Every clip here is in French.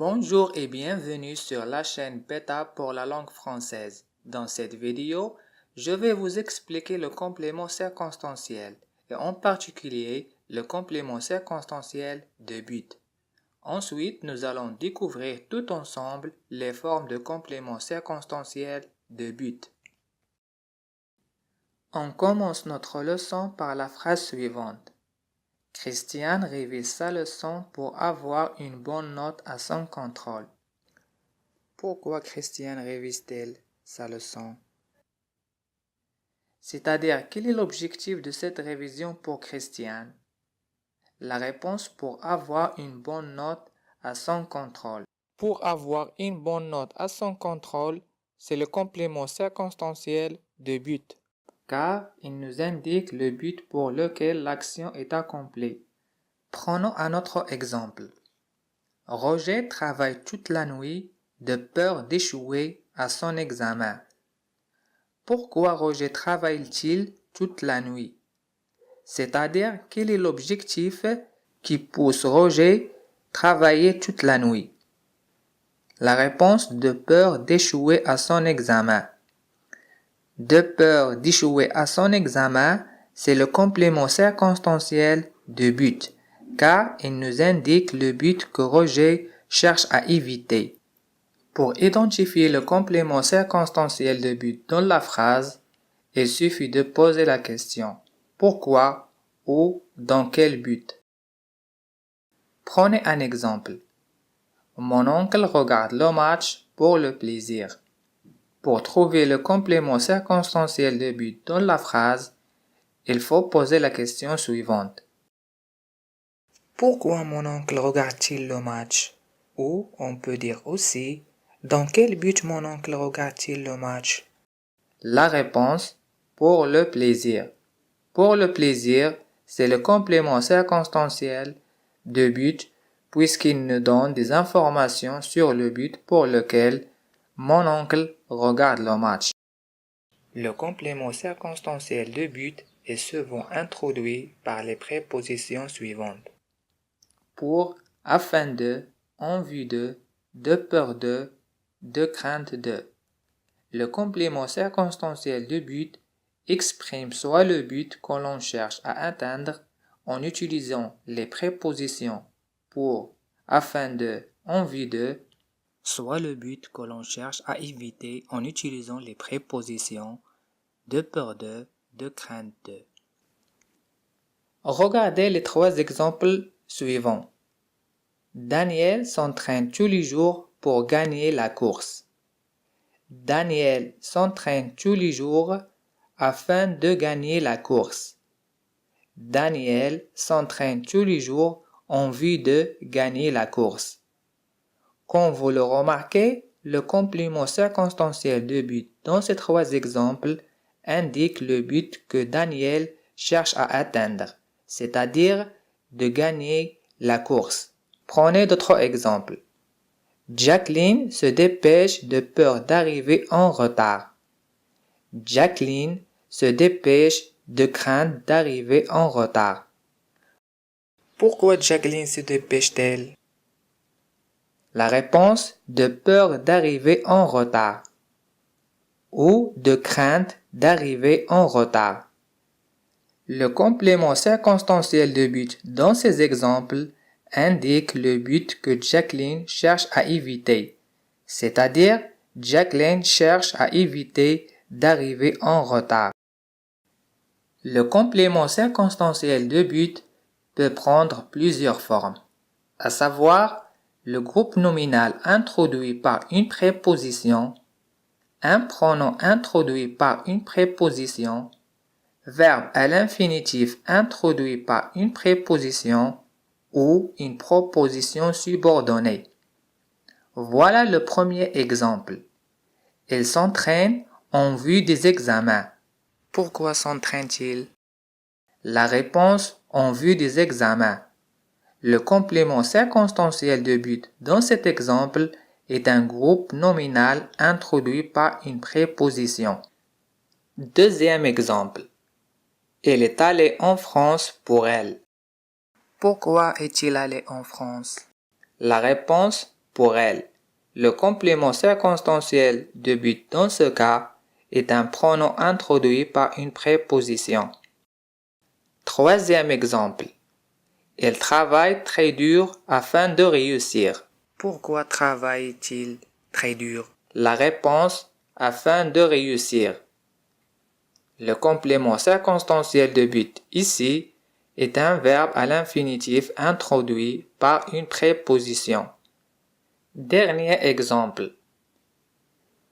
Bonjour et bienvenue sur la chaîne Beta pour la langue française. Dans cette vidéo, je vais vous expliquer le complément circonstanciel et en particulier le complément circonstanciel de but. Ensuite, nous allons découvrir tout ensemble les formes de complément circonstanciel de but. On commence notre leçon par la phrase suivante. Christiane révise sa leçon pour avoir une bonne note à son contrôle. Pourquoi Christiane révise-t-elle sa leçon? C'est-à-dire, quel est l'objectif de cette révision pour Christiane? La réponse pour avoir une bonne note à son contrôle. Pour avoir une bonne note à son contrôle, c'est le complément circonstanciel de but, car il nous indique le but pour lequel l'action est accomplie. Prenons un autre exemple. Roger travaille toute la nuit de peur d'échouer à son examen. Pourquoi Roger travaille-t-il toute la nuit? C'est-à-dire, quel est l'objectif qui pousse Roger à travailler toute la nuit? La réponse de peur d'échouer à son examen. De peur d'échouer à son examen, c'est le complément circonstanciel de but, car il nous indique le but que Roger cherche à éviter. Pour identifier le complément circonstanciel de but dans la phrase, il suffit de poser la question « Pourquoi » ou « Dans quel but ?» Prenez un exemple. Mon oncle regarde le match pour le plaisir. Pour trouver le complément circonstanciel de but dans la phrase, il faut poser la question suivante. Pourquoi mon oncle regarde-t-il le match? Ou on peut dire aussi, dans quel but mon oncle regarde-t-il le match? La réponse, pour le plaisir. Pour le plaisir, c'est le complément circonstanciel de but puisqu'il nous donne des informations sur le but pour lequel mon oncle regarde le match. Le complément circonstanciel de but est souvent introduit par les prépositions suivantes. Pour, afin de, en vue de peur de crainte de. Le complément circonstanciel de but exprime soit le but que l'on cherche à atteindre en utilisant les prépositions pour, afin de, en vue de, soit le but que l'on cherche à éviter en utilisant les prépositions de peur de crainte de. Regardez les trois exemples suivants. Daniel s'entraîne tous les jours pour gagner la course. Daniel s'entraîne tous les jours afin de gagner la course. Daniel s'entraîne tous les jours en vue de gagner la course. Comme vous le remarquez, le complément circonstanciel de but dans ces trois exemples indique le but que Daniel cherche à atteindre, c'est-à-dire de gagner la course. Prenez d'autres exemples. Jacqueline se dépêche de peur d'arriver en retard. Jacqueline se dépêche de crainte d'arriver en retard. Pourquoi Jacqueline se dépêche-t-elle? La réponse, de peur d'arriver en retard ou de crainte d'arriver en retard. Le complément circonstanciel de but dans ces exemples indique le but que Jacqueline cherche à éviter, c'est-à-dire Jacqueline cherche à éviter d'arriver en retard. Le complément circonstanciel de but peut prendre plusieurs formes, à savoir le groupe nominal introduit par une préposition, un pronom introduit par une préposition, verbe à l'infinitif introduit par une préposition ou une proposition subordonnée. Voilà le premier exemple. Il s'entraîne en vue des examens. Pourquoi s'entraîne-t-il? La réponse, en vue des examens. Le complément circonstanciel de but dans cet exemple est un groupe nominal introduit par une préposition. Deuxième exemple. Il est allé en France pour elle. Pourquoi est-il allé en France? La réponse, pour elle. Le complément circonstanciel de but dans ce cas est un pronom introduit par une préposition. Troisième exemple. Il travaille très dur afin de réussir. Pourquoi travaille-t-il très dur? La réponse, afin de réussir. Le complément circonstanciel de but ici est un verbe à l'infinitif introduit par une préposition. Dernier exemple.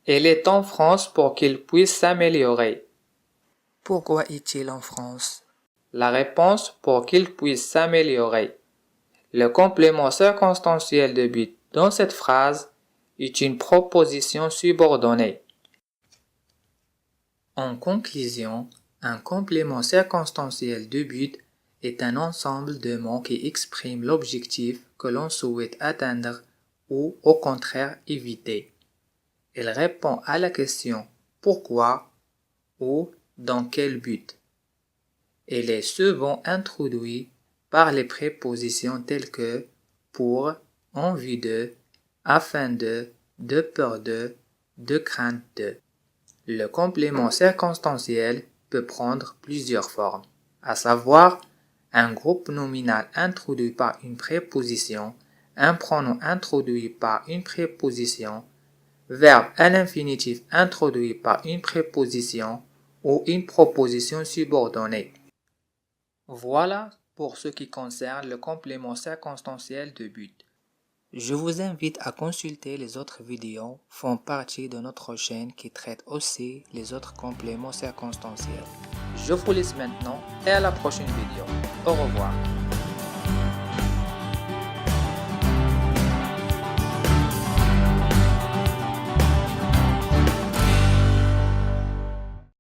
Il est en France pour qu'il puisse s'améliorer. Pourquoi est-il en France? La réponse, pour qu'il puisse s'améliorer. Le complément circonstanciel de but dans cette phrase est une proposition subordonnée. En conclusion, un complément circonstanciel de but est un ensemble de mots qui expriment l'objectif que l'on souhaite atteindre ou au contraire éviter. Il répond à la question pourquoi ou dans quel but. Il est souvent introduit par les prépositions telles que pour, en vue de, afin de peur de crainte de. Le complément circonstanciel peut prendre plusieurs formes, à savoir un groupe nominal introduit par une préposition, un pronom introduit par une préposition, verbe à l'infinitif introduit par une préposition ou une proposition subordonnée. Voilà pour ce qui concerne le complément circonstanciel de but. Je vous invite à consulter les autres vidéos font partie de notre chaîne qui traite aussi les autres compléments circonstanciels. Je vous laisse maintenant et à la prochaine vidéo. Au revoir.